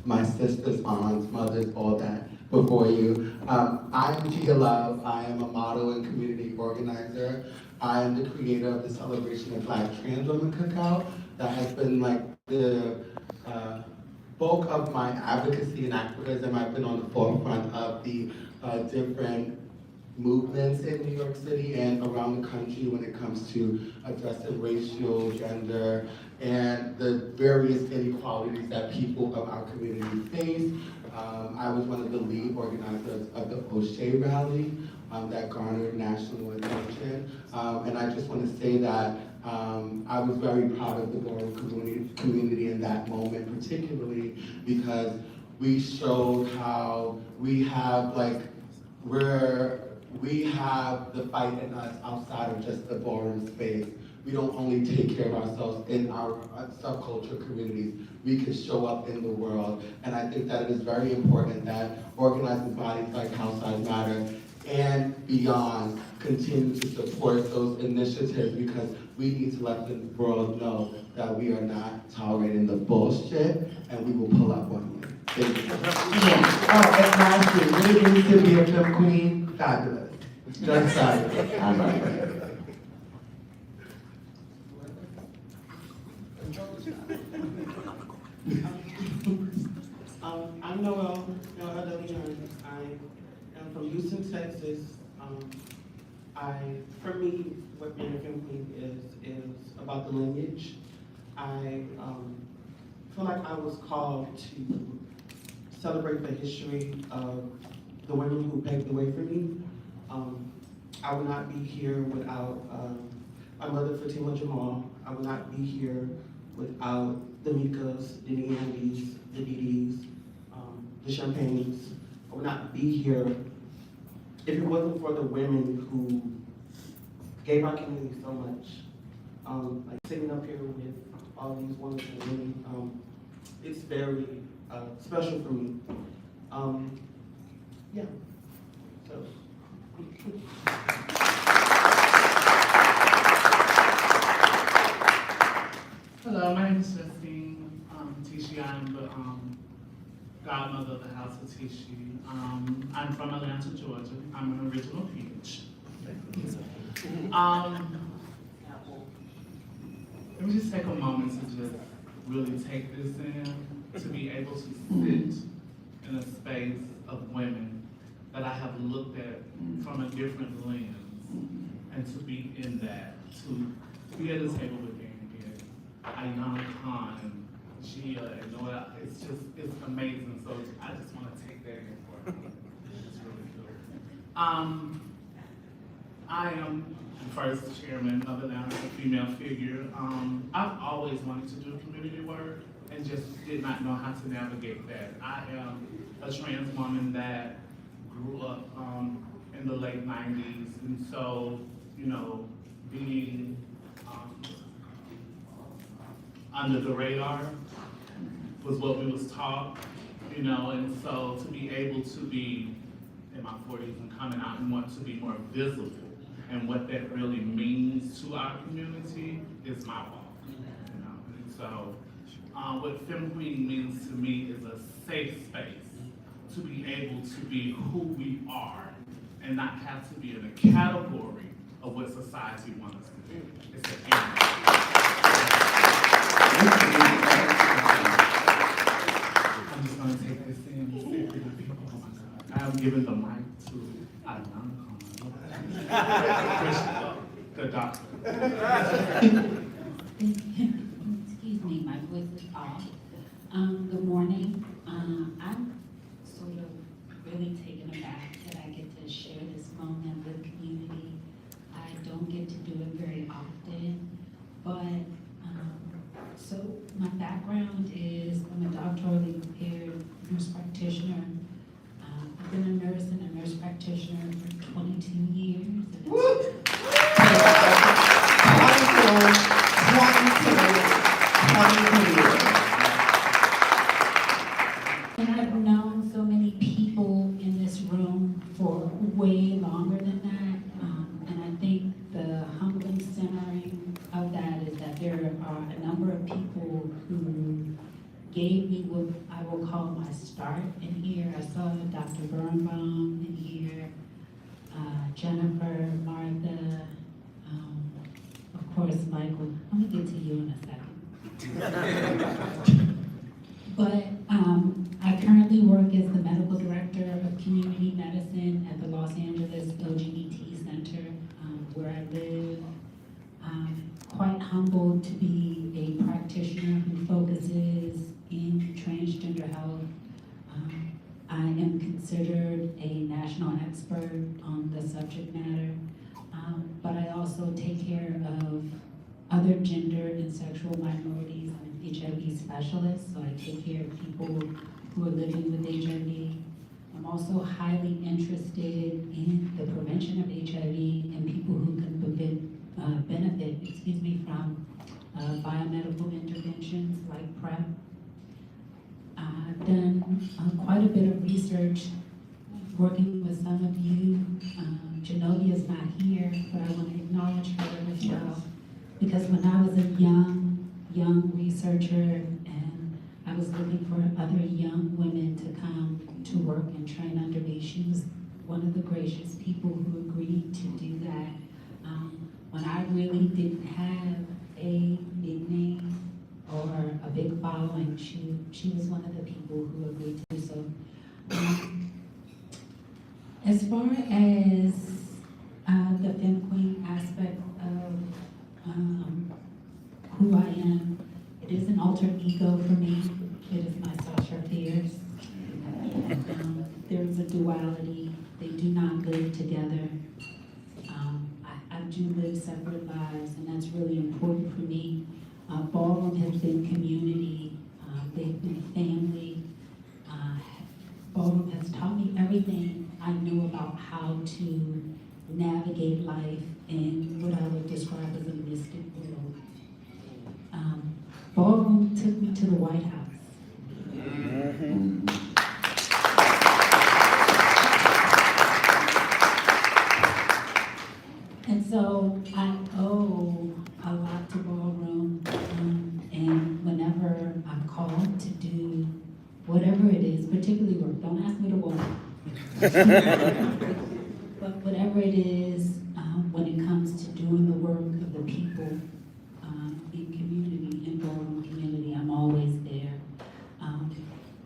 my sisters, aunts, mothers, all that before you. I'm Gia Love. I am a model and community organizer. I am the creator of the Celebration of Black Trans Women Cookout that has been like the bulk of my advocacy and activism. I've been on the forefront of the different movements in New York City and around the country when it comes to addressing racial, gender, and the various inequalities that people of our community face. I was one of the lead organizers of the O'Shea rally that garnered national attention. And I just want to say that I was very proud of the borough community in that moment, particularly because we showed how we have we have the fight in us outside of just the ballroom space. We don't only take care of ourselves in our subculture communities, we can show up in the world. And I think that it is very important that organizing bodies like House Size Matter and beyond continue to support those initiatives, because we need to let the world know that we are not tolerating the bullshit and we will pull up on you. Thank you. Yeah. Oh, and lastly, what it is to be a film queen? Fabulous. Just fabulous. I love it. I'm Noel Young. I am from Houston, Texas. For me, what being a film queen is about the lineage. I feel like I was called to celebrate the history of the women who paved the way for me. I would not be here without my mother, Fatima Jamal. I would not be here without the Mikas, the Neandys, the Didis, the Champagnes. I would not be here if it wasn't for the women who gave our community so much. Like sitting up here with all these wonderful women, it's very special for me. Yeah, so. Hello, my name is Justine Tishi. I'm the godmother of the House of Tishi. I'm from Atlanta, Georgia. I'm an original peach. Let me just take a moment to just really take this in, to be able to sit in a space of women that I have looked at from a different lens, and to be in that, to be at the table with Ayana Khan, Gia, and Noel. It's amazing. So I just want to take that in for me. It's really cool. I am the first chairman of the Atlanta Female Figure. I've always wanted to do community work and just did not know how to navigate that. I am a trans woman that grew up in the late 90s, and so, you know, being under the radar was what we was taught, you know, and so to be able to be in my 40s and coming out and want to be more visible and what that really means to our community is my walk, you know. And so what Femme Queen means to me is a safe space to be able to be who we are and not have to be in a category of what society wants us to do. It's I'm just going to take this in. Oh my God. I am giving the mic to Ayana Khan, the doctor. Excuse me, my voice is off. Good morning. I'm sort of really taken aback that I get to share this moment with the community. I don't get to do it very often, but so my background is I'm a doctorally prepared nurse practitioner. I've been a nurse and a nurse practitioner for 22 years. And I've known so many people in this room for way longer than that. And I think the humbling centering of that is that there are a number of people who gave me what I will call my my start in here. I saw Dr. Birnbaum in here, Jennifer, Martha, of course, Michael. I'm gonna get to you in a second. But I currently work as the medical director of community medicine at the Los Angeles LGBT Center, where I live. I'm quite humbled to be a practitioner who focuses in transgender health. I am considered a national expert on the subject matter, but I also take care of other gender and sexual minorities. I'm an HIV specialist, so I take care of people who are living with HIV. I'm also highly interested in the prevention of HIV and people who can benefit from biomedical interventions like PrEP. I've done quite a bit of research working with some of you. Genovia's not here, but I want to acknowledge her as well. Because when I was a young researcher and I was looking for other young women to come to work and train under me, she was one of the gracious people who agreed to do that. When I really didn't have a big name or a big following, she was one of the people who agreed to do so. As far as the Femme Queen aspect of who I am, it is an alter ego for me. It is my Sasha Fierce. There is a duality. They do not live together. I do live separate lives, and that's really important for me. Ballroom has been community. They've been family. Ballroom has taught me everything I knew about how to navigate life in what I would describe as a mystic world. Ballroom took me to the White House. And so I owe a lot to Ballroom, and whenever I'm called to do whatever it is, particularly work, don't ask me to walk. But whatever it is, when it comes to doing the work of the people in community, in Ballroom community, I'm always there.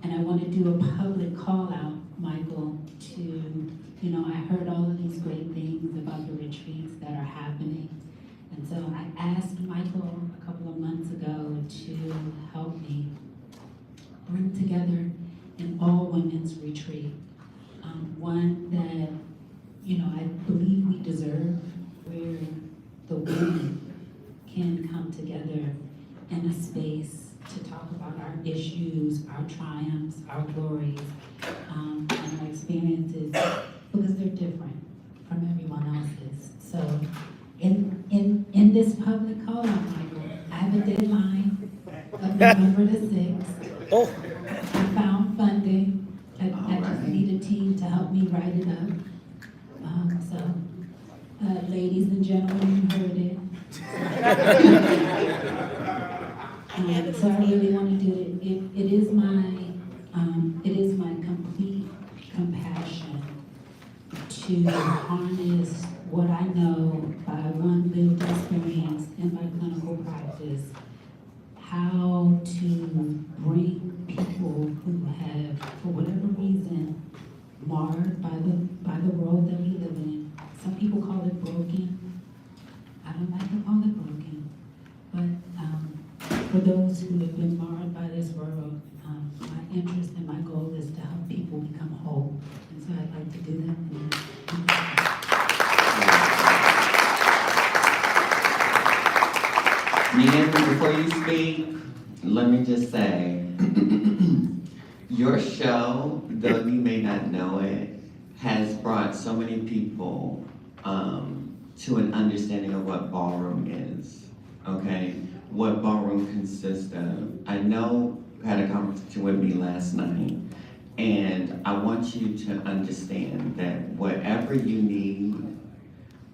And I want to do a public call out, Michael, to, I heard all of these great things about the retreats that are happening. And so I asked Michael a couple of months ago to help me bring together an all-women's retreat. One that, I believe we deserve, where the women can come together in a space to talk about our issues, our triumphs, our glories, and our experiences, because they're different from everyone else's. So in this public call out, Michael, I have a deadline of November the 6th. I found funding. I just need a team to help me write it up. Ladies and gentlemen, you heard it. So I really want to do it. It is my complete compassion to harness what I know by one lived experience in my clinical practice, how to bring people who have, for whatever reason, marred by the world that we live in. Some people call it broken. I don't like to call it broken, but for those who have been marred by this world, my interest and my goal is to help people become whole. And so I'd like to do that. Megan, before you speak, let me just say, your show, though you may not know it, has brought so many people to an understanding of what ballroom is, okay? What ballroom consists of. I know you had a conversation with me last night, and I want you to understand that whatever you need,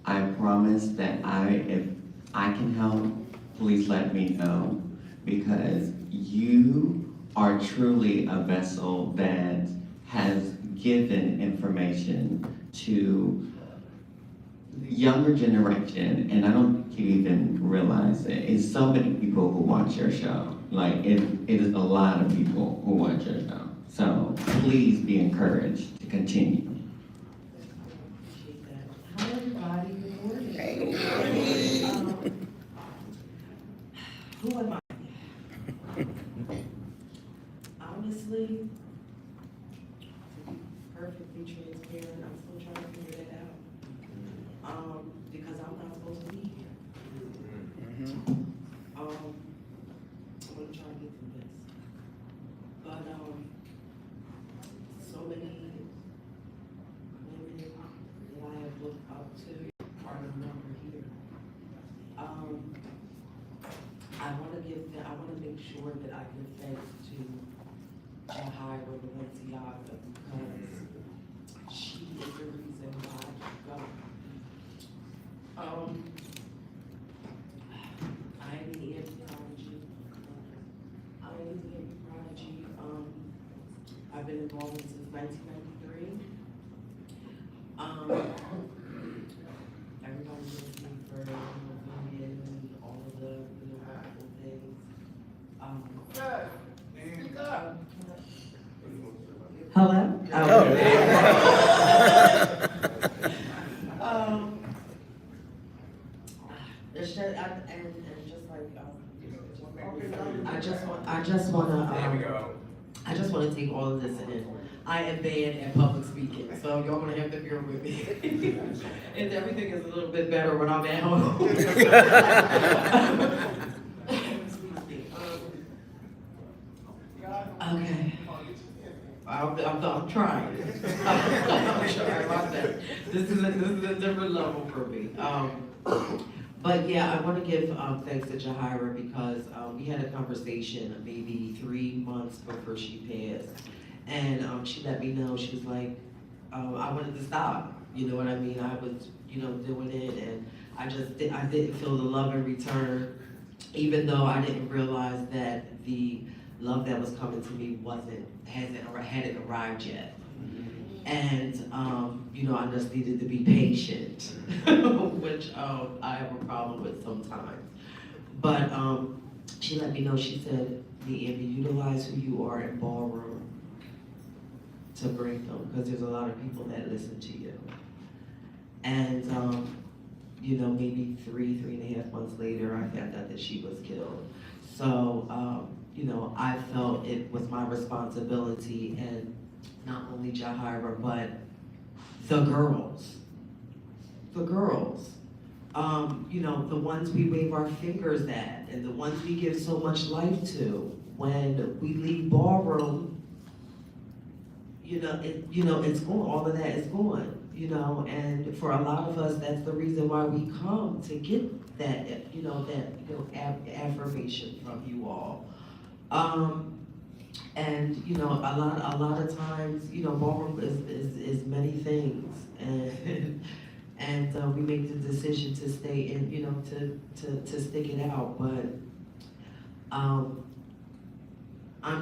I promise that if I can help, please let me know, because you are truly a vessel that has given information to younger generation, and I don't think you even realize it. It's so many people who watch your show. Like, it is a lot of people who watch your show. So please be encouraged to continue. Appreciate that. Hi, everybody. Good morning. Who am I? Honestly, to be perfectly transparent, I'm still trying to figure that out. Because I'm not supposed to be here. I'm gonna try to get through this. But, so many women that I have looked up to are no longer here. I wanna make sure that I give thanks to Jahira Balenciaga because she is the reason why I keep going. I am the EMP Prodigy. I've been involved since 1993. Everybody knows me for being in all of the wonderful things. Hello? It's just, and just like, I just wanna take all of this in. I am bad at public speaking, so y'all gonna have to bear with me. And everything is a little bit better when I'm at home. Okay. I'm trying. I'm trying my best. This is a different level for me. But yeah, I want to give thanks to Jahira because we had a conversation maybe 3 months before she passed, and she let me know. She was like, I wanted to stop. You know what I mean? I was, doing it, and I didn't feel the love in return, even though I didn't realize that the love that was coming to me hadn't arrived yet. And, I just needed to be patient, which I have a problem with sometimes. But she let me know, she said, Amber, utilize who you are in ballroom to bring them, because there's a lot of people that listen to you. And, maybe 3.5 months later, I found out that she was killed. So, I felt it was my responsibility, and not only Jahira, but the girls. The ones we wave our fingers at, and the ones we give so much life to. When we leave ballroom, it's gone. All of that is gone. And for a lot of us, that's the reason why we come to get that, affirmation from you all. And a lot of times, ballroom is many things, and we make the decision to stay in, to stick it out. But I'm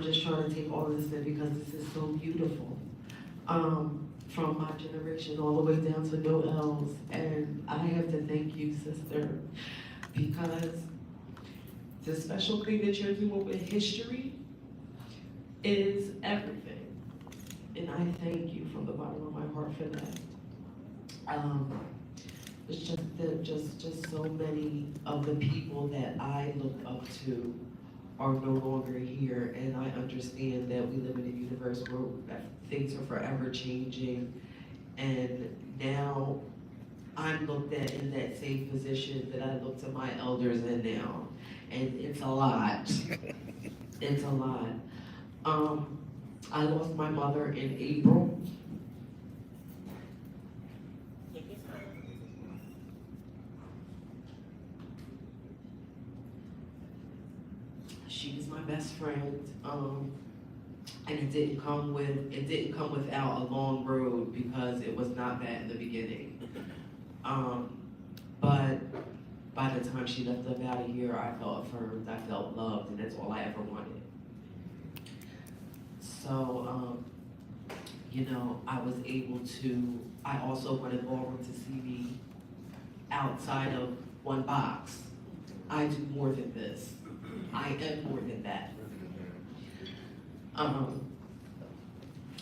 just trying to take all of this in because this is so beautiful. From my generation all the way down to Noel's, and I have to thank you, sister, because the special thing that you're doing with history is everything, and I thank you from the bottom of my heart for that. It's just so many of the people that I looked up to are no longer here, and I understand that we live in a universe where things are forever changing, and now I'm looked at in that same position that I look to my elders in now, and it's a lot. It's a lot. I lost my mother in April. She was my best friend, and it didn't come without a long road because it was not that in the beginning. But by the time she left about a year, I felt affirmed, I felt loved, and that's all I ever wanted. So, you know, I was able to, I also wanted ballroom to see me outside of one box. I do more than this. I am more than that.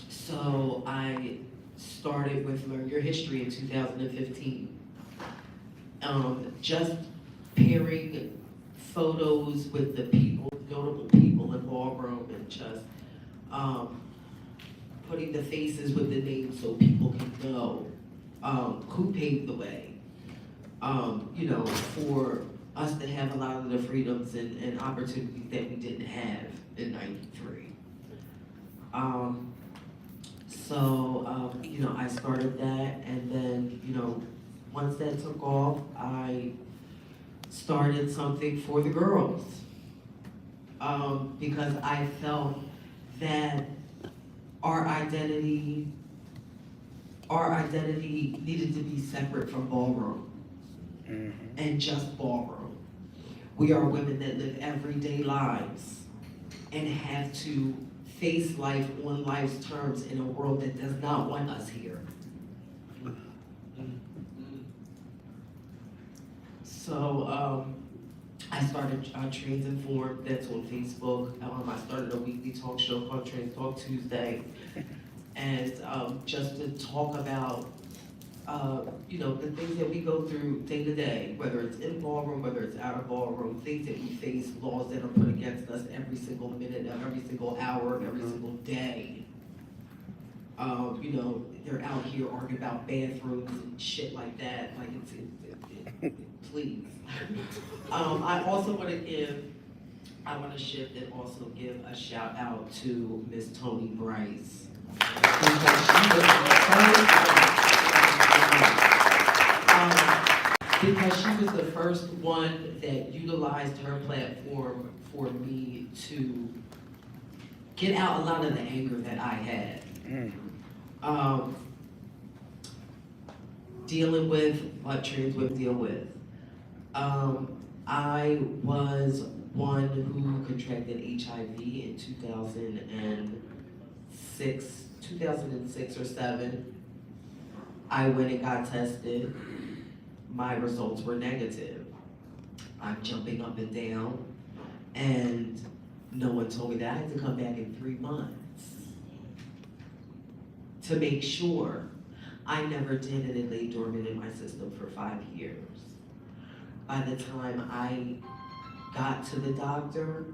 So I started with Learn Your History in 2015. Just pairing photos with the people, notable people in ballroom, and just putting the faces with the names so people can know who paved the way. You know, for us to have a lot of the freedoms and opportunities that we didn't have in '93. You know, I started that, and then, you know, once that took off, I started something for the girls. Because I felt that our identity needed to be separate from ballroom. And just ballroom. We are women that live everyday lives and have to face life on life's terms in a world that does not want us here. So I started Transinformed, that's on Facebook. I started a weekly talk show called Trans Talk Tuesday. And just to talk about you know, the things that we go through day to day, whether it's in ballroom, whether it's out of ballroom, things that we face, laws that are put against us every single minute of every single hour of every single day. You know, they're out here arguing about bathrooms and shit like that. Like, please. I also want to shift and also give a shout out to Miss Toni Brice. Because she was the first one that utilized her platform for me to get out a lot of the anger that I had. Dealing with what trans women deal with. I was one who contracted HIV in 2006 or 7. I went and got tested. My results were negative. I'm jumping up and down, and no one told me that I had to come back in 3 months to make sure. I never did, and it lay dormant in my system for 5 years. By the time I got to the doctor,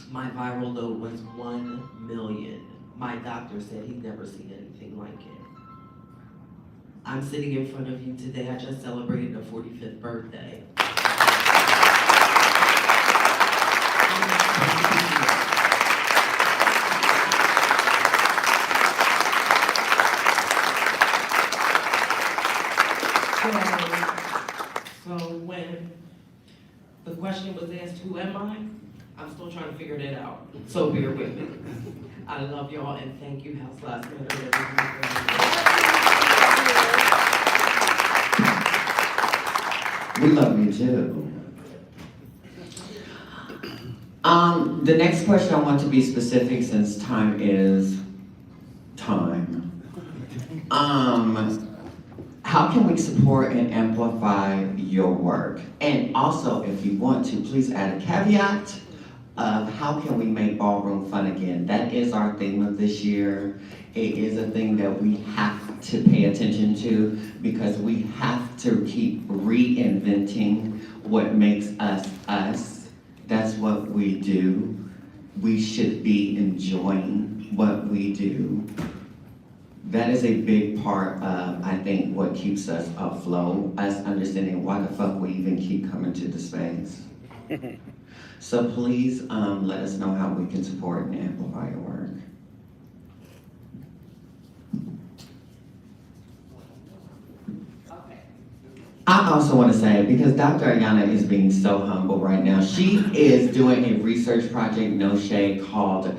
my viral load was 1 million. My doctor said he'd never seen anything like it. I'm sitting in front of you today. I just celebrated a 45th birthday. So when the question was asked, who am I? I'm still trying to figure that out. So bear with me. I love y'all and thank you, House Last Minute. We love you too. The next question I want to be specific since time is time. How can we support and amplify your work? And also, if you want to, please add a caveat of how can we make ballroom fun again? That is our theme of this year. It is a thing that we have to pay attention to because we have to keep reinventing what makes us us. That's what we do. We should be enjoying what we do. That is a big part of, I think, what keeps us afloat, us understanding why the fuck we even keep coming to the space. So please let us know how we can support and amplify your work. I also want to say, because Dr. Ayana is being so humble right now, she is doing a research project, no shade, called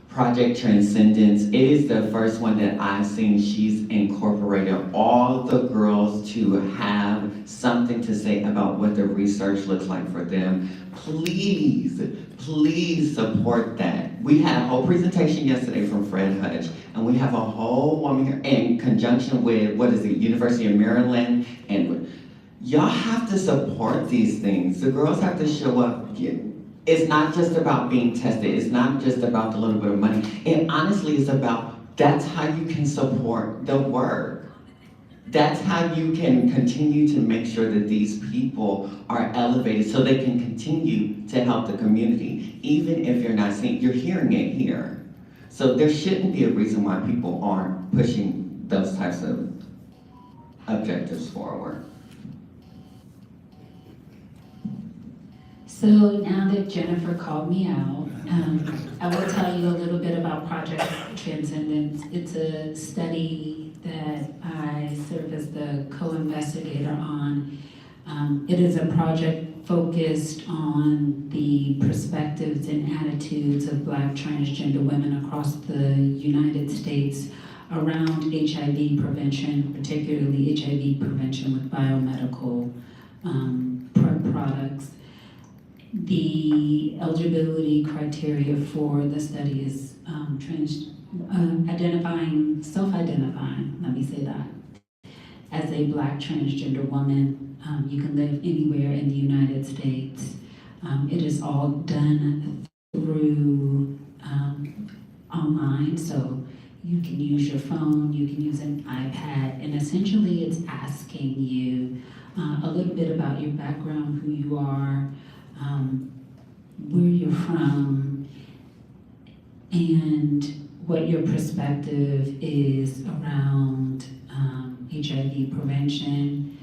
Project Transcendence. It is the first one that I've seen. She's incorporated all the girls to have something something to say about what the research looks like for them, please, please support that. We had a whole presentation yesterday from Fred Hutch, and we have a whole woman here in conjunction with, University of Maryland, and y'all have to support these things. The girls have to show up. It's not just about being tested. It's not just about the little bit of money. It honestly is about, that's how you can support the work. That's how you can continue to make sure that these people are elevated so they can continue to help the community, even if you're not seeing, you're hearing it here. So there shouldn't be a reason why people aren't pushing those types of objectives forward. So now that Jennifer called me out, I will tell you a little bit about Project Transcendence. It's a study that I serve as the co-investigator on. It is a project focused on the perspectives and attitudes of Black transgender women across the United States around HIV prevention, particularly HIV prevention with biomedical products. The eligibility criteria for the study is self-identifying, let me say that, as a Black transgender woman. You can live anywhere in the United States. It is all done through online, so you can use your phone, you can use an iPad, and essentially it's asking you a little bit about your background, who you are, where you're from, and what your perspective is around HIV prevention.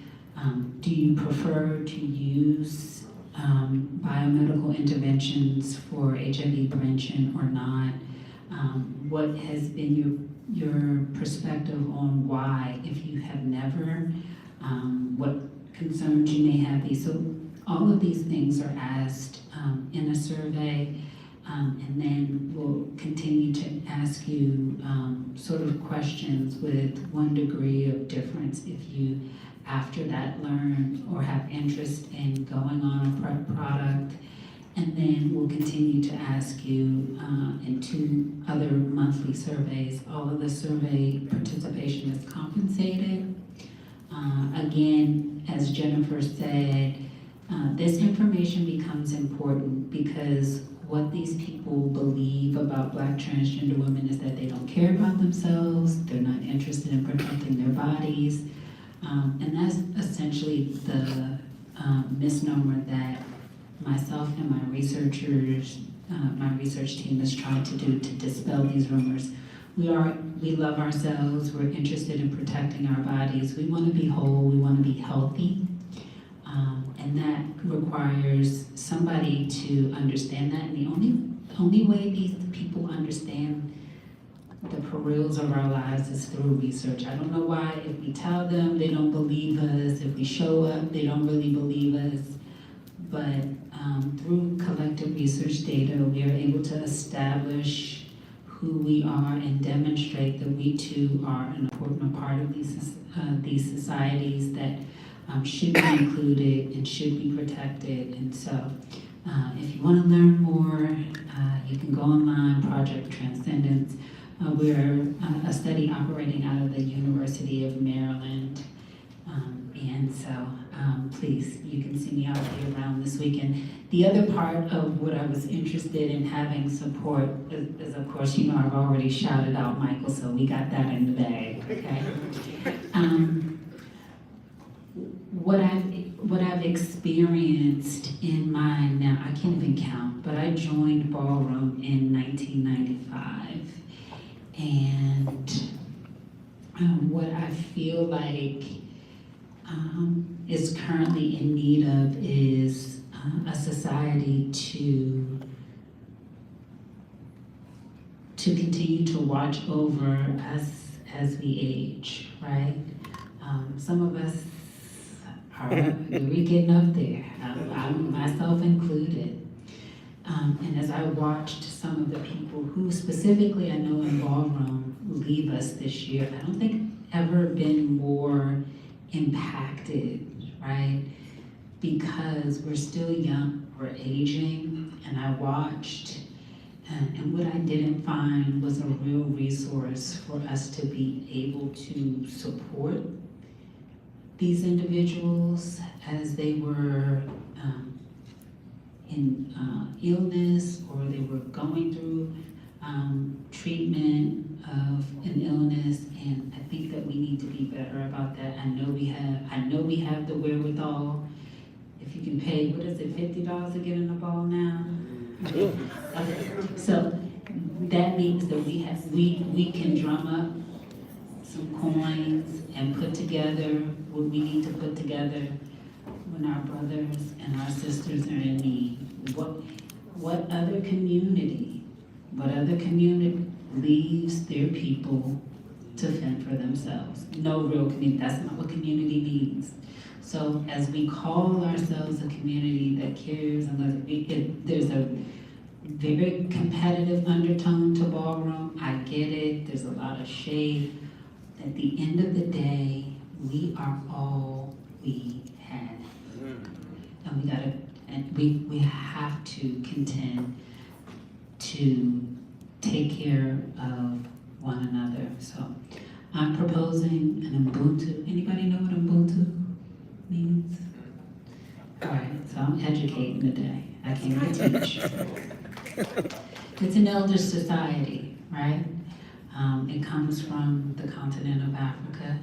Do you prefer to use biomedical interventions for HIV prevention or not? What has been your perspective on why, if you have never, what concerns you may have these? So all of these things are asked in a survey, and then we'll continue to ask you sort of questions with one degree of difference if you, after that, learn or have interest in going on a product. And then we'll continue to ask you in 2 other monthly surveys. All of the survey participation is compensated. Again, as Jennifer said, this information becomes important because what these people believe about Black transgender women is that they don't care about themselves, they're not interested in protecting their bodies, and that's essentially the misnomer that myself and my researchers, my research team is trying to do to dispel these rumors. We love ourselves, we're interested in protecting our bodies, we want to be whole, we want to be healthy. And that requires somebody to understand that. And the only way these people understand the perils of our lives is through research. I don't know why, if we tell them, they don't believe us. If we show up, they don't really believe us. But through collective research data, we are able to establish who we are and demonstrate that we too are an important part of these societies that should be included and should be protected. And so if you want to learn more, you can go online, Project Transcendence. We're a study operating out of the University of Maryland. And so please, you can see me out there around this weekend. The other part of what I was interested in having support is of course, you know, I've already shouted out Michael, so we got that in the bag, okay? What I've experienced in my, now I can't even count, but I joined Ballroom in 1995. And what I feel like is currently in need of is a society to continue to watch over us as we age, right? Some of us we're getting up there, I'm myself included. And as I watched some of the people who specifically I know in Ballroom leave us this year, I don't think I've ever been more impacted, right? Because we're still young, we're aging, and I watched, and what I didn't find was a real resource for us to be able to support these individuals as they were in illness, or they were going through treatment of an illness, and I think that we need to be better about that. I know we have the wherewithal. If you can pay, what is it, $50 to get in the ball now? Okay. So that means that we can drum up some coins and put together what we need to put together when our brothers and our sisters are in need. What other community leaves their people to fend for themselves? No real community. That's not what community means. So as we call ourselves a community that cares, and there's a very competitive undertone to ballroom. I get it. There's a lot of shade. At the end of the day, we are all we had, and we have to contend to take care of one another. So I'm proposing an Ubuntu. Anybody know what Ubuntu means? All right, so I'm educating today. I can't teach. It's an elder society, right? It comes from the continent of Africa.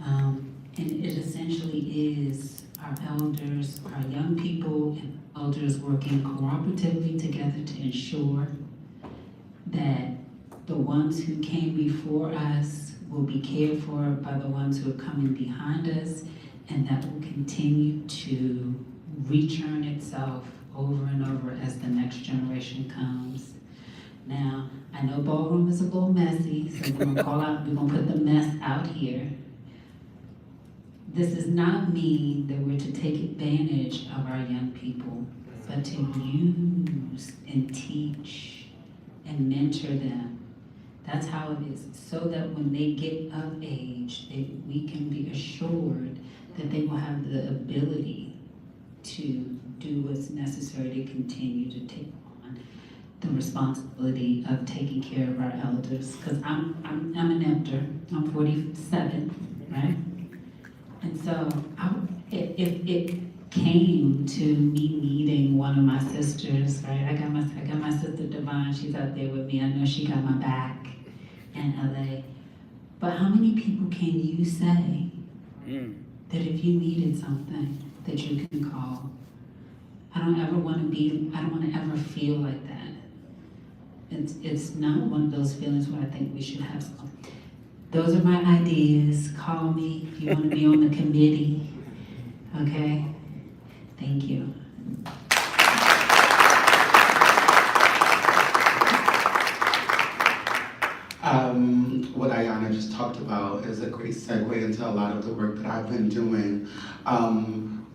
And it essentially is our elders, our young people and elders working cooperatively together to ensure that the ones who came before us will be cared for by the ones who are coming behind us, and that will continue to return itself over and over as the next generation comes. Now, I know ballroom is a little messy, so we're gonna put the mess out here. This does not mean that we're to take advantage of our young people, but to use and teach and mentor them. That's how it is, so that when they get of age, we can be assured that they will have the ability to do what's necessary to continue to take on the responsibility of taking care of our elders. Because I'm an elder, I'm 47, right? And so it came to me meeting one of my sisters, right? I got my sister Devon, she's out there with me. I know she got my back in LA. But how many people can you say that if you needed something that you can call? I don't want to ever feel like that. It's not one of those feelings where I think we should have some. Those are my ideas. Call me if you want to be on the committee. Okay? Thank you. What Ayana just talked about is a great segue into a lot of the work that I've been doing.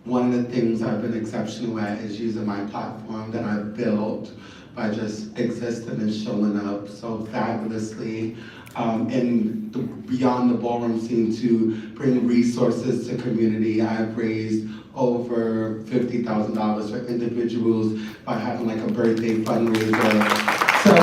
One of the things I've been exceptional at is using my platform that I've built by just existing and showing up so fabulously beyond the ballroom scene to bring resources to community. I've raised over $50,000 for individuals by having like a birthday fundraiser. So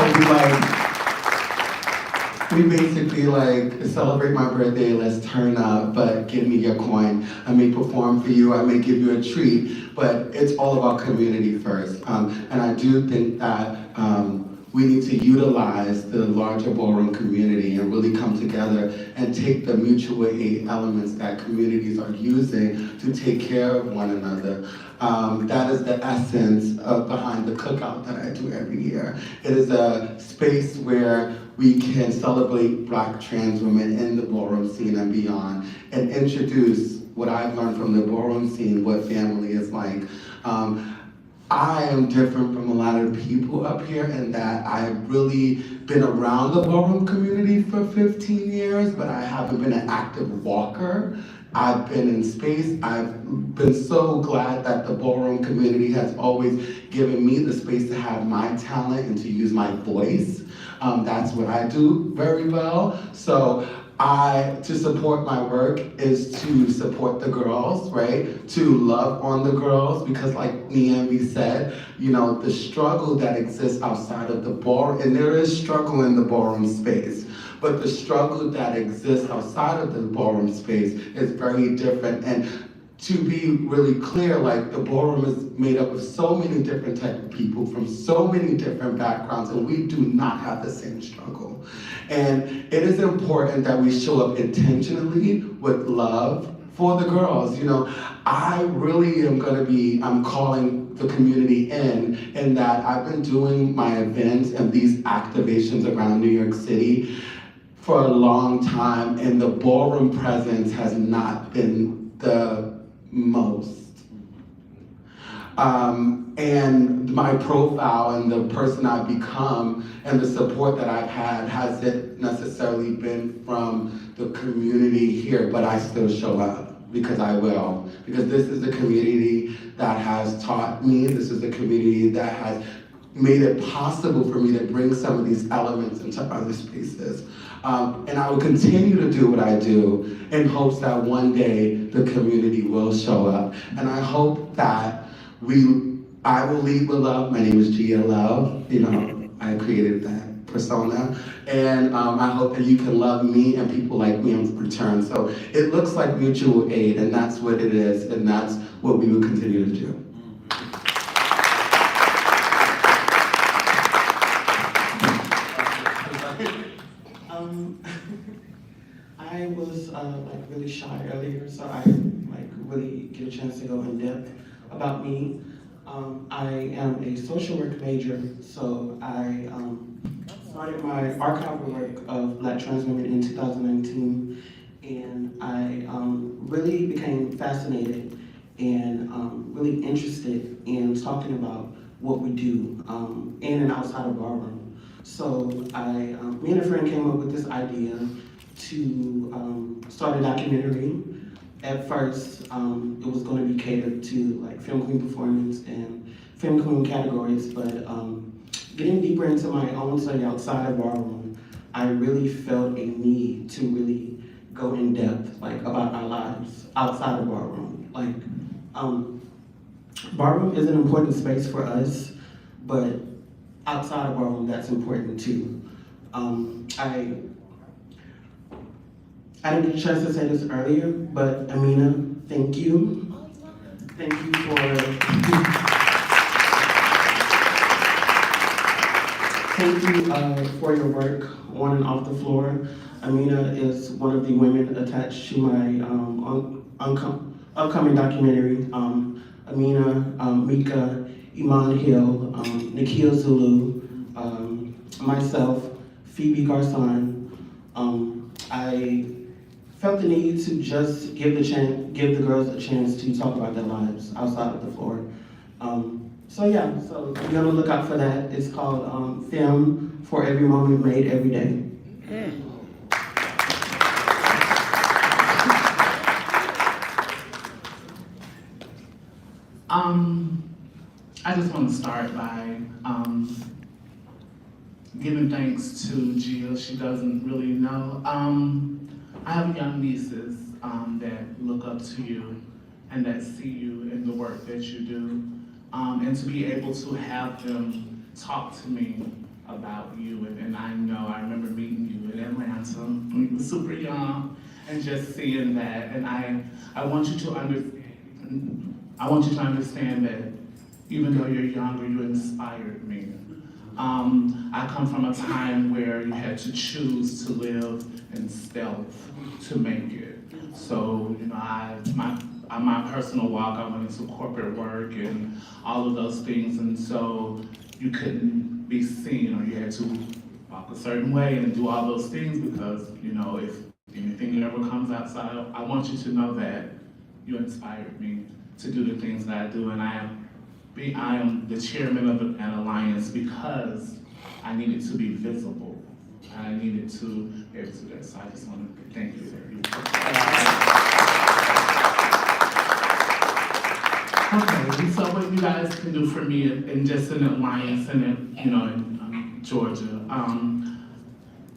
we basically like celebrate my birthday, let's turn up, but give me your coin. I may perform for you, I may give you a treat, but it's all about community first. And I do think that we need to utilize the larger ballroom community and really come together and take the mutual aid elements that communities are using to take care of one another. That is the essence behind the cookout that I do every year. It is a space where we can celebrate Black trans women in the ballroom scene and beyond, and introduce what I've learned from the ballroom scene, what family is like. I am different from a lot of people up here in that I really been around the ballroom community for 15 years, but I haven't been an active walker. I've been in space. I've been so glad that the ballroom community has always given me the space to have my talent and to use my voice. That's what I do very well. So to support my work is to support the girls, right? To love on the girls, because like Niambi said, you know, the struggle that exists outside of the ballroom, and there is struggle in the ballroom space, but the struggle that exists outside of the ballroom space is very different. And to be really clear, like the ballroom is made up of so many different types of people from so many different backgrounds, and we do not have the same struggle. And it is important that we show up intentionally with love for the girls. You know, I really am I'm calling the community in that I've been doing my events and these activations around New York City for a long time, and the ballroom presence has not been the most. And my profile and the person I've become and the support that I've had hasn't necessarily been from the community here, but I still show up because I will. Because this is the community that has taught me, this is the community that has made it possible for me to bring some of these elements into other spaces. And I will continue to do what I do in hopes that one day the community will show up. And I hope that I will lead with love. My name is Gia Love. You know, I created that persona. And I hope that you can love me and people like me in return. So it looks like mutual aid, and that's what it is, and that's what we will continue to do. I was like really shy earlier, so I like really get a chance to go in depth about me. I am a social work major, so I started my archival work of Black trans women in 2019, and I really became fascinated and really interested in talking about what we do in and outside of ballroom. So me and a friend came up with this idea to start a documentary. At first, it was going to be catered to like film queen performance and film queen categories, but getting deeper into my own study outside of ballroom, I really felt a need to really go in depth, like about our lives outside of ballroom. Like, ballroom is an important space for us, but outside of ballroom, that's important too. I didn't get a chance to say this earlier, but Amina, thank you. Thank you for your work on and off the floor. Amina is one of the women attached to my upcoming documentary. Amina, Mika, Iman Hill, Nikia Zulu, myself, Phoebe Garcon. I felt the need to just give the girls a chance to talk about their lives outside of the floor. So you're gonna look out for that. It's called Film for Every Moment Made Every Day. I just want to start by giving thanks to Gia. She doesn't really know. I have young nieces that look up to you and that see you in the work that you do. And to be able to have them talk to me about you, and I remember meeting you in Atlanta when you were super young, and just seeing that. And I want you to understand that even though you're younger, you inspired me. I come from a time where you had to choose to live in stealth to make it. So, my personal walk, I went into corporate work and all of those things, and so you couldn't be seen, or you had to walk a certain way and do all those things because, if anything ever comes outside, I want you to know that you inspired me to do the things that I do, and I am the chairman of an alliance because I needed to be visible. I needed to be able to do that. So I just want to thank you. Okay, so what you guys can do for me in just in Alliance and in, you know, in Georgia,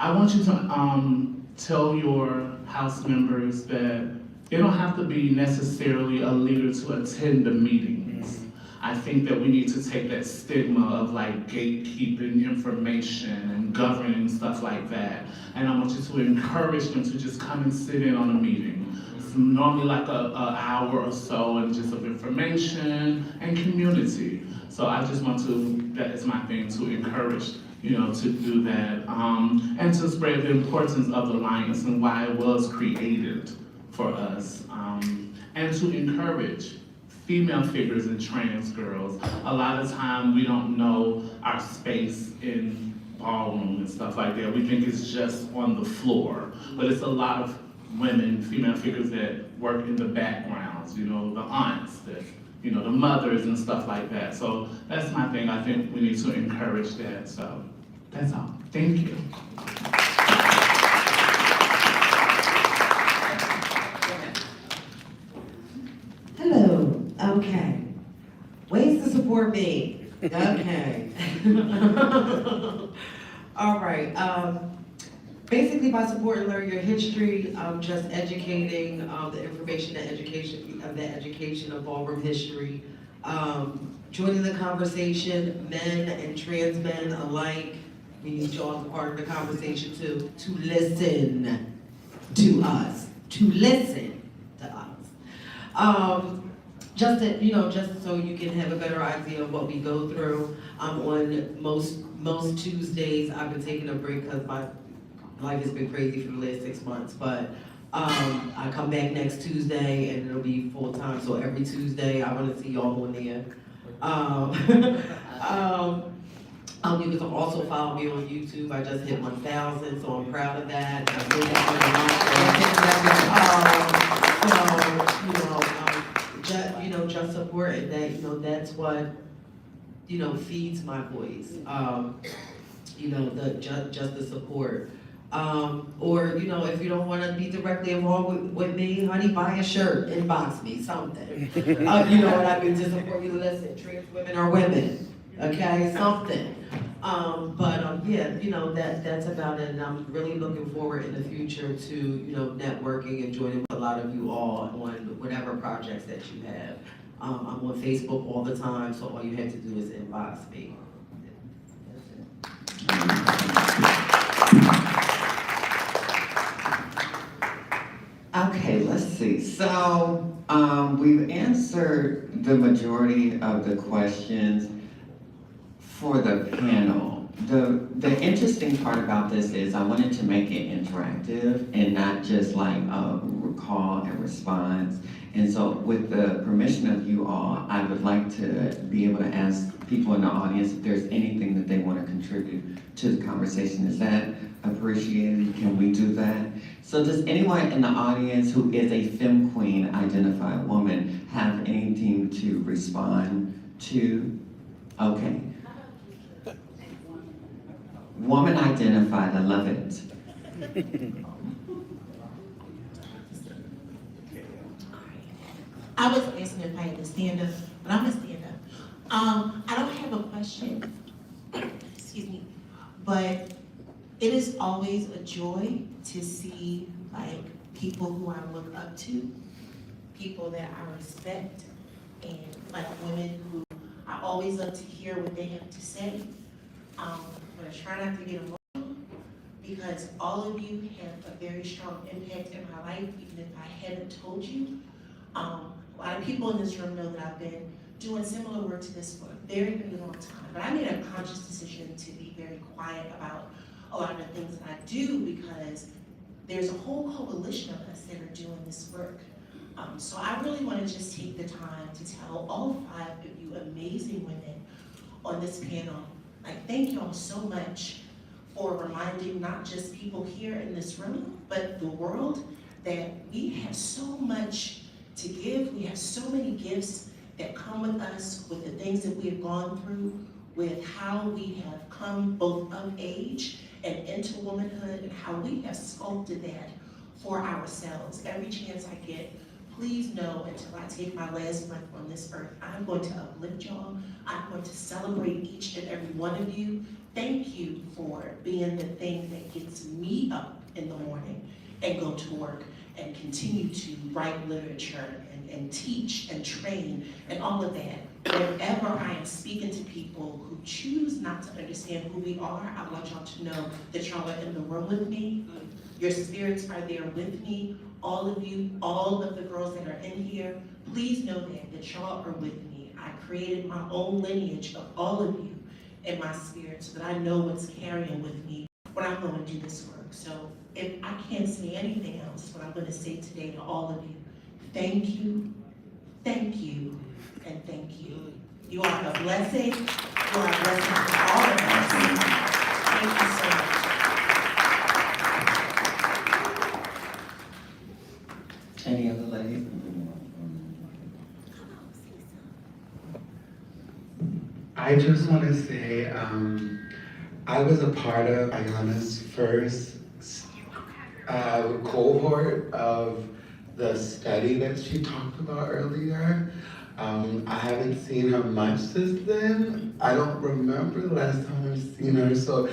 I want you to tell your House members that they don't have to be necessarily a leader to attend the meetings. I think that we need to take that stigma of like gatekeeping information and governing stuff like that. And I want you to encourage them to just come and sit in on a meeting. It's normally like an hour or so and just of information and community. So I just want to, that is my thing, to encourage, you know, to do that. And to spread the importance of the Alliance and why it was created for us. And to encourage female figures and trans girls. A lot of time we don't know our space in ballroom and stuff like that. We think it's just on the floor, but it's a lot of women, female figures that work in the backgrounds, you know, the aunts, the, you know, the mothers and stuff like that. So that's my thing. I think we need to encourage that. So that's all. Thank you. Hello, okay. Ways to support me, okay. All right, basically by supporting Learn Your History, just educating the information and education of ballroom history, joining the conversation, men and trans men alike. We need you all as a part of the conversation to listen to us, just that, you know, just so you can have a better idea of what we go through. On most Tuesdays, I've been taking a break because my life has been crazy for the last 6 months, but I come back next Tuesday and it'll be full time, so every Tuesday, I want to see y'all on there. You can also follow me on YouTube. I just hit 1,000, so I'm proud of that. Just supporting that, you know, that's what, you know, feeds my voice. You know, just the support. Or, you know, if you don't want to be directly involved with me, honey, buy a shirt, inbox me, something. You know what I mean, to support you. Listen, trans women are women, okay, something. Yeah, you know, that's about it, and I'm really looking forward in the future to, you know, networking and joining with a lot of you all on whatever projects that you have. I'm on Facebook all the time, so all you have to do is inbox me. Okay, let's see. So, we've answered the majority of the questions for the panel. The interesting part about this is I wanted to make it interactive and not just like a call and response. And so with the permission of you all, I would like to be able to ask people in the audience if there's anything that they want to contribute to the conversation. Is that appreciated? Can we do that? So does anyone in the audience who is a femme queen identified woman have anything to respond to? Okay. Woman identified, I love it. I was asking if I had to stand up, but I'm gonna stand up. I don't have a question, excuse me, but it is always a joy to see like people who I look up to, people that I respect, and like women who I always love to hear what they have to say. But I try not to get emotional because all of you have a very strong impact in my life, even if I hadn't told you. A lot of people in this room know that I've been doing similar work to this for a very, very long time. But I made a conscious decision to be very quiet about a lot of the things that I do because there's a whole coalition of us that are doing this work. So I really want to just take the time to tell all 5 of you amazing women on this panel, like, thank you all so much for reminding not just people here in this room, but the world that we have so much to give. We have so many gifts that come with us, with the things that we have gone through, with how we have come both of age and into womanhood and how we have sculpted that for ourselves. Every chance I get, please know until I take my last breath on this earth, I'm going to uplift y'all. I'm going to celebrate each and every one of you. Thank you for being the thing that gets me up in the morning and go to work and continue to write literature and teach and train and all of that. Whenever I am speaking to people who choose not to understand who we are, I want y'all to know that y'all are in the room with me. Your spirits are there with me. All of you, all of the girls that are in here, please know that y'all are with me. I created my own lineage of all of you in my spirit so that I know what's carrying with me when I'm going to do this work. So if I can't say anything else, what I'm going to say today to all of you, thank you, and thank you. You are a blessing. You are a blessing to all of us. Thank you so much. Any other ladies? I just want to say, I was a part of Ayana's first cohort of the study that she talked about earlier. I haven't seen her much since then. I don't remember the last time I've seen her, so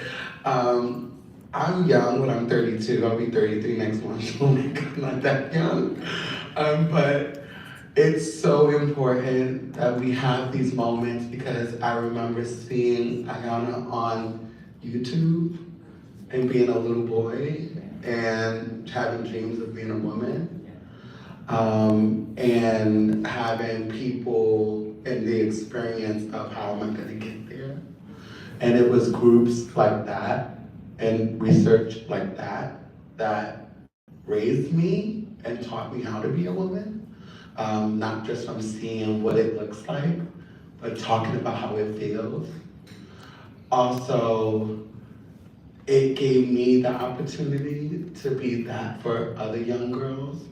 I'm young, but I'm 32. I'll be 33 next month. Oh my God, I'm not that young. But it's so important that we have these moments because I remember seeing Ayana on YouTube and being a little boy and having dreams of being a woman. And having people in the experience of how am I gonna get there. And it was groups like that and research like that that raised me and taught me how to be a woman. Not just from seeing what it looks like, but talking about how it feels. Also, it gave me the opportunity to be that for other young girls.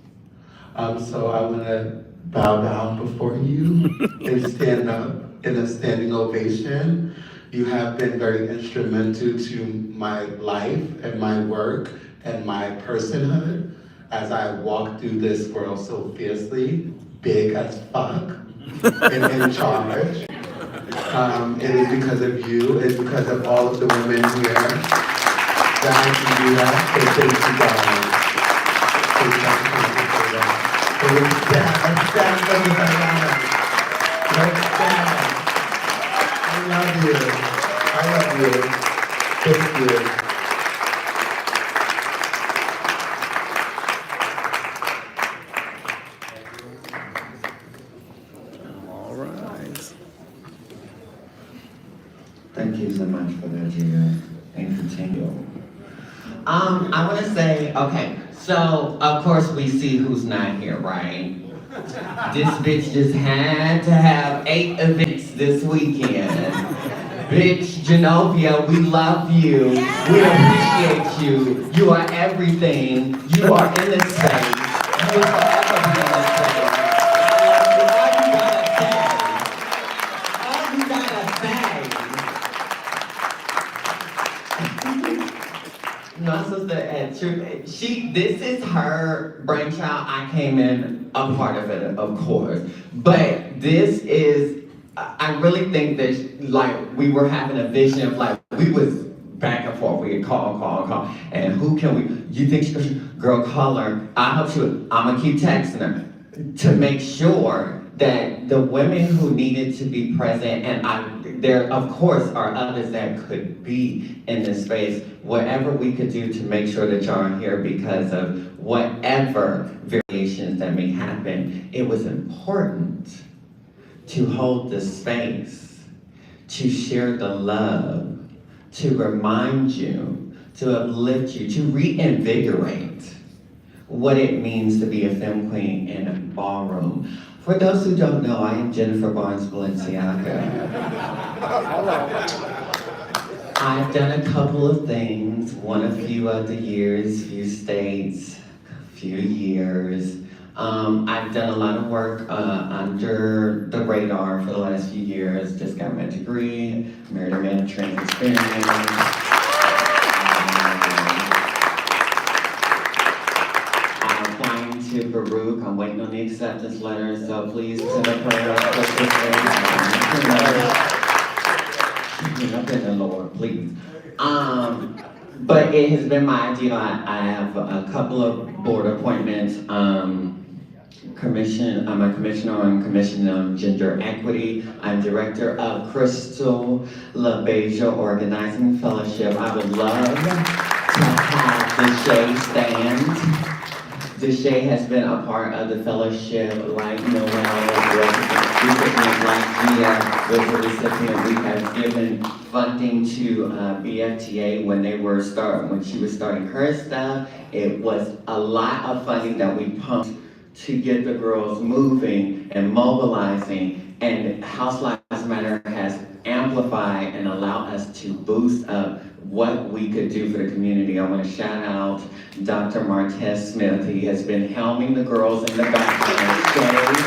So I want to bow down before you and stand up in a standing ovation. You have been very instrumental to my life and my work and my personhood as I walk through this world so fiercely, big as fuck, and in charge. It is because of you, it's because of all of the women here that I can do that, so thank you guys. Thank you guys. Let's stand for the Ayana. Let's stand. I love you. I love you. Thank you. All right. Thank you so much for that, Gia, and continue. I want to say, okay, so of course we see who's not here, right? This bitch just had to have 8 events this weekend. Bitch, Genovia, we love you. We appreciate you. You are everything. You are in this space. You will forever be in this space. All you gotta say. No, sister, and this is her brainchild. I came in a part of it, of course. But this is, I really think that, like, we were having a vision of, like, we was back and forth. We would call. And who can we, you think she, girl, call her. I hope she would, I'm gonna keep texting her to make sure that the women who needed to be present, and there of course are others that could be in this space, whatever we could do to make sure that y'all are here because of whatever variations that may happen, it was important to hold the space, to share the love, to remind you, to uplift you, to reinvigorate what it means to be a femme queen in a ballroom. For those who don't know, I am Jennifer Barnes Balenciaga. I've done a couple of things, won a few other years, few states, few years. I've done a lot of work under the radar for the last few years. Just got my degree, married a man of trans experience. to Baruch. I'm waiting on the acceptance letter, so please send a prayer up for the Lord, please. But it has been my idea. I have a couple of board appointments. I'm a commissioner on Commission on Gender Equity. I'm director of Crystal LaBeija Organizing Fellowship. I would love to have Deshae stand. Deshae has been a part of the fellowship, like Noel, like Gia was a recipient. We have given funding to BFTA when she was starting her stuff. It was a lot of funding that we pumped to get the girls moving and mobilizing, and House Lives Matter has amplified and allowed us to boost up what we could do for the community. I want to shout out Dr. Martez Smith. He has been helming the girls in the background.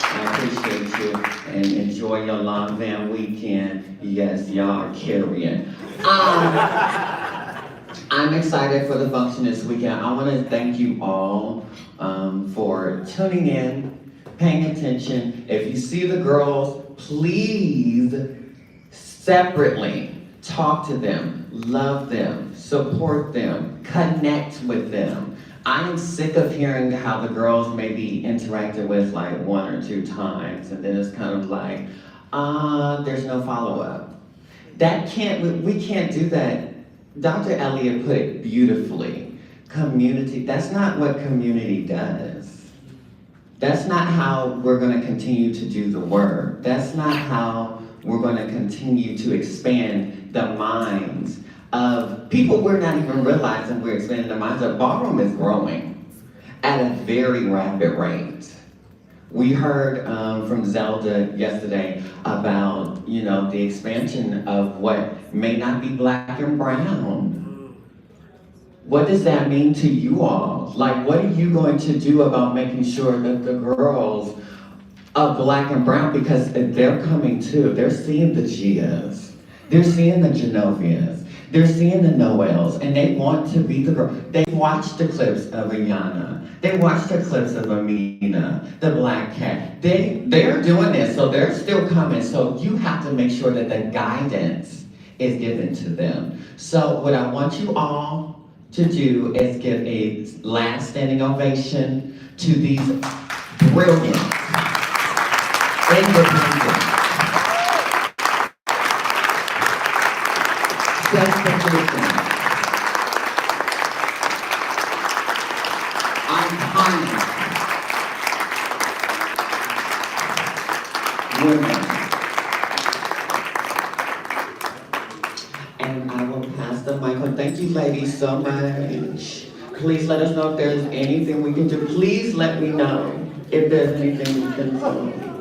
I appreciate you and enjoy your Long Van weekend. Yes, y'all are carrying. I'm excited for the function this weekend. I want to thank you all for tuning in, paying attention. If you see the girls, please separately talk to them, love them, support them, connect with them. I am sick of hearing how the girls may be interacted with like 1 or 2 times, and then it's kind of like, there's no follow-up. We can't do that. Dr. Elliott put it beautifully. Community, that's not what community does. That's not how we're gonna continue to do the work. That's not how we're gonna continue to expand the minds of people we're not even realizing we're expanding the minds of. Ballroom is growing at a very rapid rate. We heard from Zelda yesterday about, the expansion of what may not be Black and brown. What does that mean to you all? Like, what are you going to do about making sure that the girls of Black and brown, because they're coming too, they're seeing the Gias, they're seeing the Genovias, they're seeing the Noels, and they want to be the girl. They watched the clips of Rihanna. They watched the clips of Amina, the Black Cat. They're doing this, so they're still coming. So you have to make sure that the guidance is given to them. So what I want you all to do is give a last standing ovation to these brilliant, independent, self-sufficient, iconic women. And I will pass the mic. Thank you, ladies, so much. Please let us know if there's anything we can do. Please let me know if there's anything we can do.